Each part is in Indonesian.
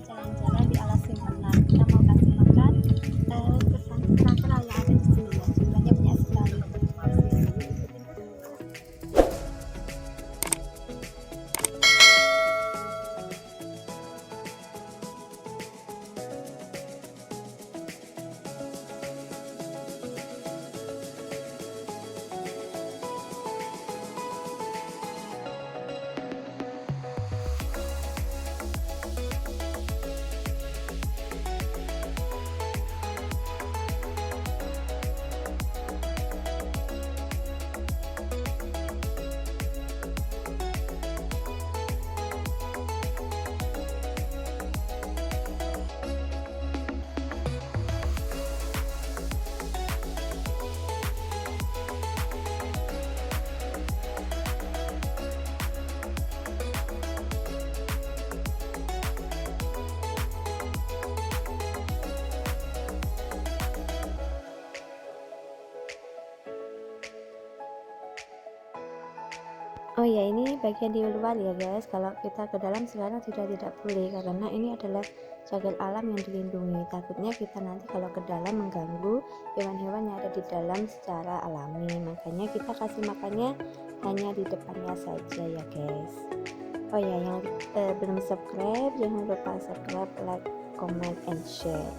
jalan-jalan di alas Simpenan. Kita mau kasih makan kera-kera yang ada di sini ya. Jumlahnya banyak sekali. Oh ya, ini bagian di luar ya guys. Kalau kita ke dalam sekarang sudah tidak boleh karena ini adalah cagar alam yang dilindungi. Takutnya kita nanti kalau ke dalam mengganggu hewan-hewan yang ada di dalam secara alami. Makanya kita kasih makannya hanya di depannya saja ya guys. Oh ya, yang belum subscribe jangan lupa subscribe, like, comment, and share.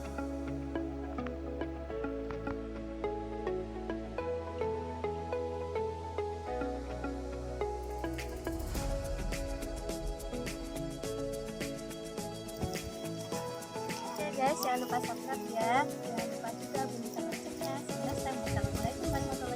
Guys, jangan lupa subscribe ya, jangan lupa juga bunyi loncengnya. Assalamualaikum warahmatullahi wabarakatuh.